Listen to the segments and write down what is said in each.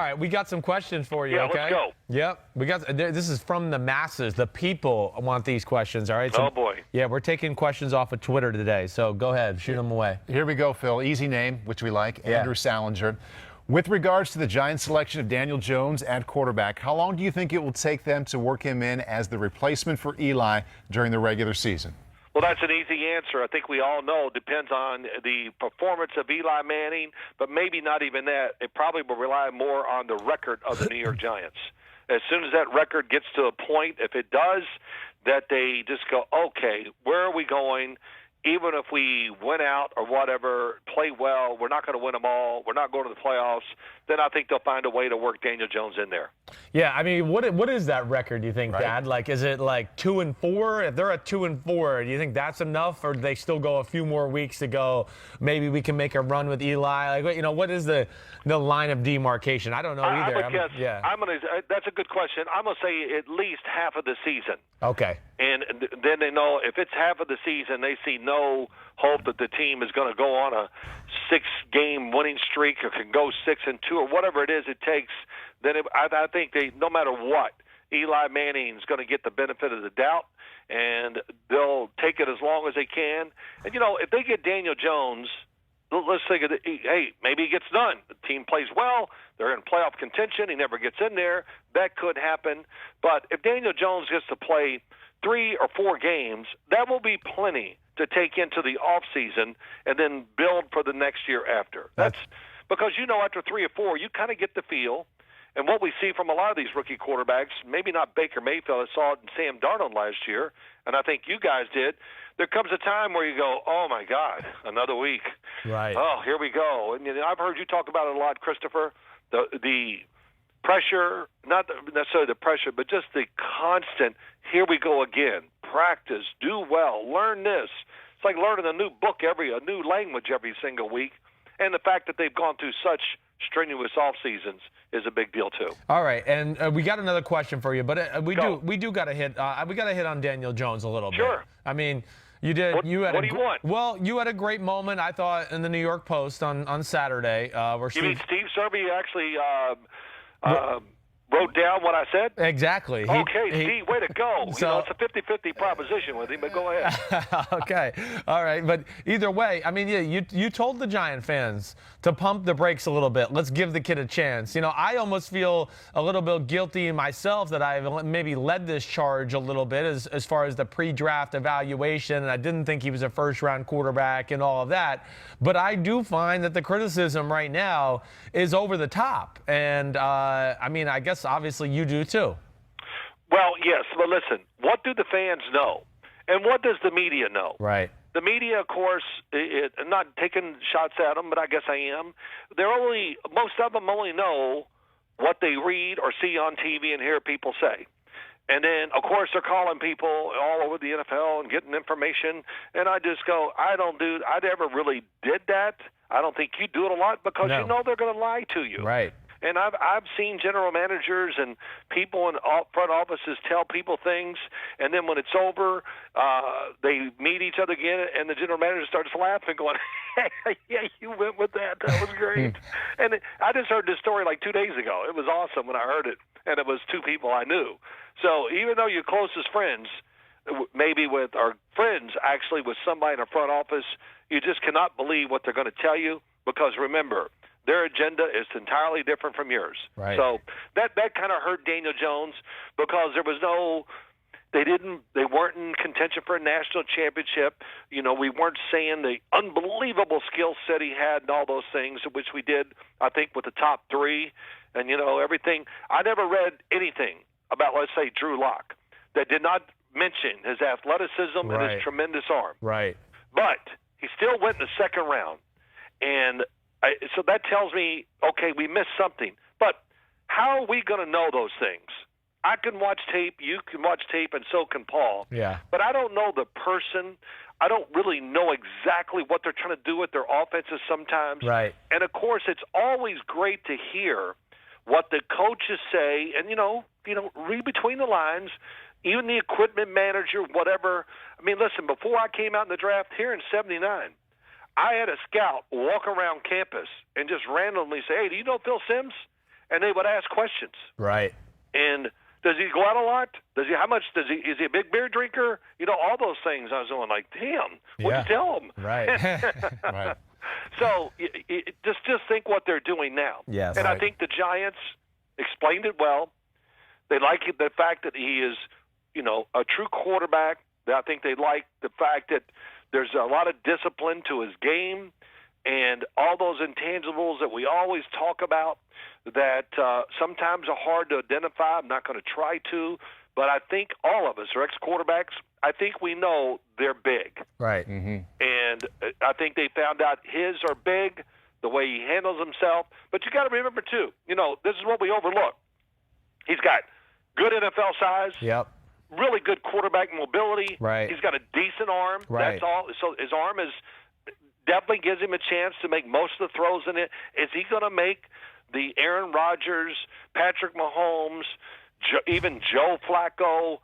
All right, we got some questions for you, okay? Let's go. Yep. This is from the masses. The people want these questions, all right? So, oh, boy. Yeah, we're taking questions off of Twitter today, so go ahead. Shoot them away. Here we go, Phil. Easy name, which we like. Yeah. Andrew Salinger. With regards to the Giants' selection of Daniel Jones at quarterback, how long do you think it will take them to work him in as the replacement for Eli during the regular season? Well, that's an easy answer. I think we all know it depends on the performance of Eli Manning, but maybe not even that. It probably will rely more on the record of the New York Giants. As soon as that record gets to a point, if it does, that they just go, okay, where are we going? Even if we win out or whatever, play well, we're not going to win them all, we're not going to the playoffs, then I think they'll find a way to work Daniel Jones in there. Yeah, I mean, what is that record, do you think, Dad? Like, is it like 2-4? If they're at 2-4, do you think that's enough, or do they still go a few more weeks to go, maybe we can make a run with Eli? Like, you know, what is the line of demarcation? I don't know either. I would guess, that's a good question. I'm going to say at least half of the season. Okay. And then they know if it's half of the season, they see no hope that the team is going to go on a 6-game winning streak or can go 6-2 or whatever it is it takes. Then I think no matter what, Eli Manning is going to get the benefit of the doubt, and they'll take it as long as they can. And, you know, if they get Daniel Jones, let's think of hey, maybe he gets done. The team plays well. They're in playoff contention. He never gets in there. That could happen. But if Daniel Jones gets to play 3 or 4 games, that will be plenty to take into the offseason and then build for the next year after. That's because, you know, after 3 or 4, you kind of get the feel. And what we see from a lot of these rookie quarterbacks, maybe not Baker Mayfield, I saw it in Sam Darnold last year, and I think you guys did, there comes a time where you go, oh, my God, another week. Right. Oh, here we go. And I've heard you talk about it a lot, Christopher, the pressure, not necessarily the pressure, but just the constant, here we go again, practice, do well, learn this. It's like learning a new book, a new language every single week. And the fact that they've gone through such strenuous off seasons is a big deal too. All right, and we got another question for you, but we do got to hit on Daniel Jones a little bit. Sure. I mean, you did. What do you want? Well, you had a great moment, I thought, in the New York Post on Saturday. Where you mean Steve Serby actually wrote down what I said? Exactly. Okay, Steve, way to go. So, it's a 50-50 proposition with him, but go ahead. Okay. All right. But either way, I mean, yeah, you told the Giant fans to pump the brakes a little bit. Let's give the kid a chance. You know, I almost feel a little bit guilty myself that I've maybe led this charge a little bit as far as the pre-draft evaluation, and I didn't think he was a first-round quarterback and all of that. But I do find that the criticism right now is over the top. And, I mean, I guess obviously you do too. Well, yes, but listen, what do the fans know? And what does the media know? Right. The media, of course, I'm not taking shots at them, but I guess I am. Most of them only know what they read or see on TV and hear people say. And then, of course, they're calling people all over the NFL and getting information. And I just go, I never really did that. I don't think you do it a lot because you know they're going to lie to you. Right. And I've seen general managers and people in front offices tell people things, and then when it's over, they meet each other again, and the general manager starts laughing, going, hey, yeah, you went with that. That was great. And I just heard this story like 2 days ago. It was awesome when I heard it, and it was 2 people I knew. So even though you're closest friends, maybe with our friends, actually with somebody in the front office, you just cannot believe what they're going to tell you because, remember, their agenda is entirely different from yours. Right. So that kind of hurt Daniel Jones because there was they weren't in contention for a national championship. You know, we weren't saying the unbelievable skill set he had and all those things, which we did, I think, with the top 3 and, you know, everything. I never read anything about, let's say, Drew Lock that did not mention his athleticism and his tremendous arm. Right. But he still went in the 2nd round. And so that tells me, okay, we missed something. But how are we going to know those things? I can watch tape, you can watch tape, and so can Paul. Yeah. But I don't know the person. I don't really know exactly what they're trying to do with their offenses sometimes. Right. And, of course, it's always great to hear what the coaches say and, you know, read between the lines, even the equipment manager, whatever. I mean, listen, before I came out in the draft here in 79, I had a scout walk around campus and just randomly say, hey, do you know Phil Simms? and they would ask questions. Right. And does he go out a lot? How much does he? Is he a big beer drinker? All those things. I was going like, damn, what'd you tell him? Right. Right. So just think what they're doing now. Yes. And I think the Giants explained it well. They like the fact that he is, a true quarterback. I think they like the fact that there's a lot of discipline to his game and all those intangibles that we always talk about that sometimes are hard to identify. I'm not going to try to, but I think all of us are ex-quarterbacks. I think we know they're big. Right. Mm-hmm. And I think they found out his are big, the way he handles himself. But you got to remember, too, this is what we overlook. He's got good NFL size. Yep. Really good quarterback mobility. Right. He's got a decent arm. Right. That's all. So his arm definitely gives him a chance to make most of the throws in it. Is he going to make the Aaron Rodgers, Patrick Mahomes, even Joe Flacco,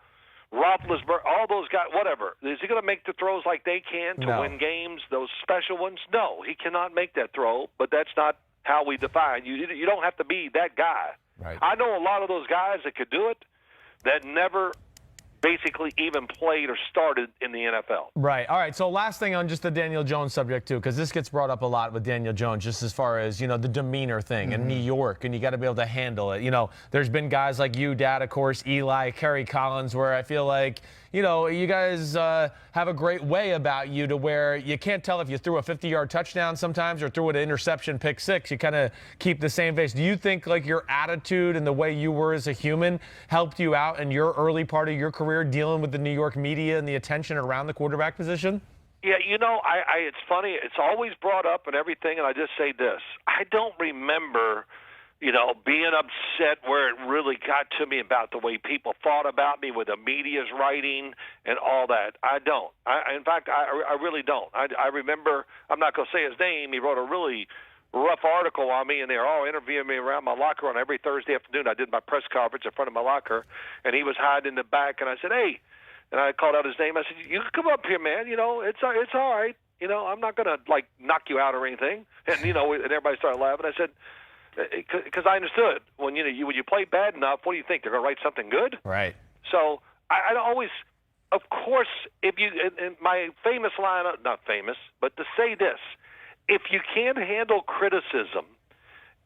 Roethlisberger, all those guys, whatever? Is he going to make the throws like they can to win games, those special ones? No, he cannot make that throw, but that's not how we define. You don't have to be that guy. Right. I know a lot of those guys that could do it that never basically even played or started in the NFL. Right. All right. So last thing on just the Daniel Jones subject, too, because this gets brought up a lot with Daniel Jones, just as far as, the demeanor thing in New York, and you got to be able to handle it. There's been guys like you, Dad, of course, Eli, Kerry Collins, where I feel like, you guys have a great way about you to where you can't tell if you threw a 50-yard touchdown sometimes or threw an interception pick six. You kind of keep the same face. Do you think like your attitude and the way you were as a human helped you out in your early part of your career dealing with the New York media and the attention around the quarterback position? Yeah, it's funny. It's always brought up and everything, and I just say this. I don't remember being upset where it really got to me about the way people thought about me with the media's writing and all that. I don't. In fact, I really don't. I remember, I'm not going to say his name, he wrote a really rough article on me, and they were all interviewing me around my locker on every Thursday afternoon. I did my press conference in front of my locker, and he was hiding in the back, and I said, hey, and I called out his name. I said, you can come up here, man. It's all right. I'm not going to, knock you out or anything. And, and everybody started laughing. I said, because I understood when when you play bad enough, what do you think they're going to write something good? Right. So I always, of course, if you in my famous line, not famous, but to say this, if you can't handle criticism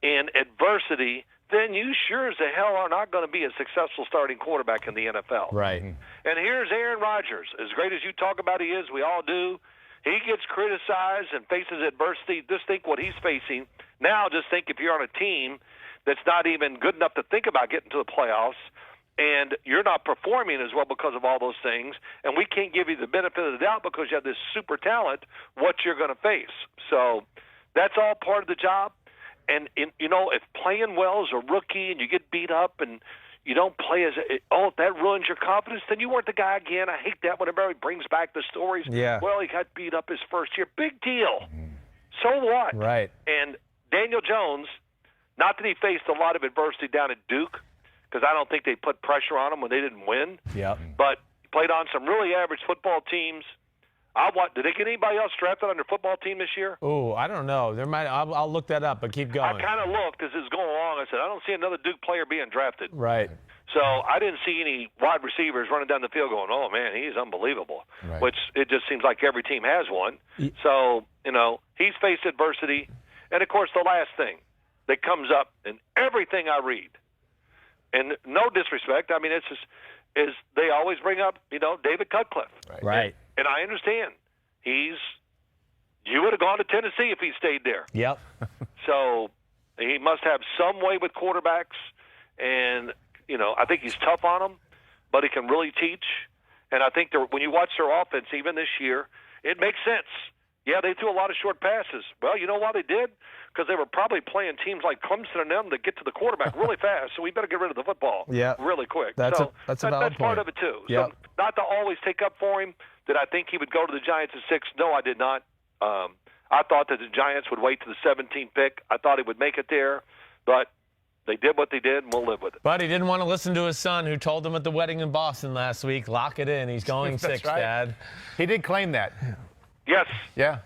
and adversity, then you sure as the hell are not going to be a successful starting quarterback in the NFL. Right. And here's Aaron Rodgers, as great as you talk about he is, we all do. He gets criticized and faces adversity. Just think what he's facing. Now just think if you're on a team that's not even good enough to think about getting to the playoffs and you're not performing as well because of all those things, and we can't give you the benefit of the doubt because you have this super talent, what you're going to face. So that's all part of the job. And, if playing well as a rookie and you get beat up and you don't play if that ruins your confidence, then you weren't the guy again. I hate that when everybody brings back the stories. Yeah. Well, he got beat up his first year. Big deal. So what? Right. And Daniel Jones, not that he faced a lot of adversity down at Duke, because I don't think they put pressure on him when they didn't win. Yep. But he played on some really average football teams. Did they get anybody else drafted on their football team this year? Oh, I don't know. I'll look that up, but keep going. I kind of looked as it was going along. I said, I don't see another Duke player being drafted. Right. So I didn't see any wide receivers running down the field going, oh, man, he's unbelievable, Right. which it just seems like every team has one. So, he's faced adversity. And, of course, the last thing that comes up in everything I read, and no disrespect, I mean, is they always bring up, David Cutcliffe. Right. And I understand. You would have gone to Tennessee if he stayed there. Yep. So he must have some way with quarterbacks. And, I think he's tough on them, but he can really teach. And I think when you watch their offense, even this year, it makes sense. Yeah, they threw a lot of short passes. Well, you know why they did? Because they were probably playing teams like Clemson and them that get to the quarterback really fast, so we better get rid of the football really quick. That's so a valid that's part point. of it, too. Yep. So not to always take up for him. Did I think he would go to the Giants at 6? No, I did not. I thought that the Giants would wait to the 17th pick. I thought he would make it there, but they did what they did, and we'll live with it. But he didn't want to listen to his son, who told him at the wedding in Boston last week, lock it in. He's going 6, right. Dad. He did claim that. Yes. Yeah.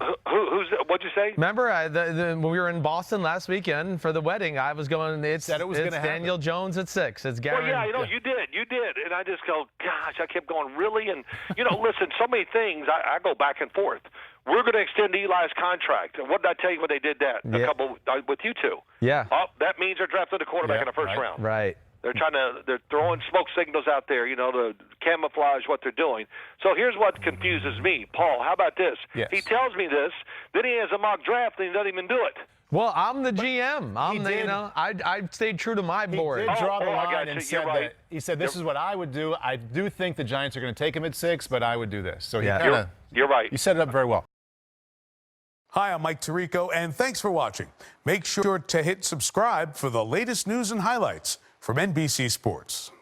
What'd you say? Remember, when we were in Boston last weekend for the wedding, I was going, it's Daniel Jones at 6. It's guaranteed. Well, yeah, you did. And I just go, gosh, I kept going, really? And, listen, so many things, I go back and forth. We're going to extend Eli's contract. And what did I tell you when they did that with you two? Yeah. Oh, that means they're drafting a quarterback in the first round. Right. They're throwing smoke signals out there, to camouflage what they're doing. So here's what confuses me. Paul, how about this? Yes. He tells me this, then he has a mock draft and he doesn't even do it. Well, I'm the GM. I stayed true to my board. He did draw the line and said that. He said, this is what I would do. I do think the Giants are going to take him at 6, but I would do this. So you're right. You set it up very well. Hi, I'm Mike Tirico, and thanks for watching. Make sure to hit subscribe for the latest news and highlights from NBC Sports.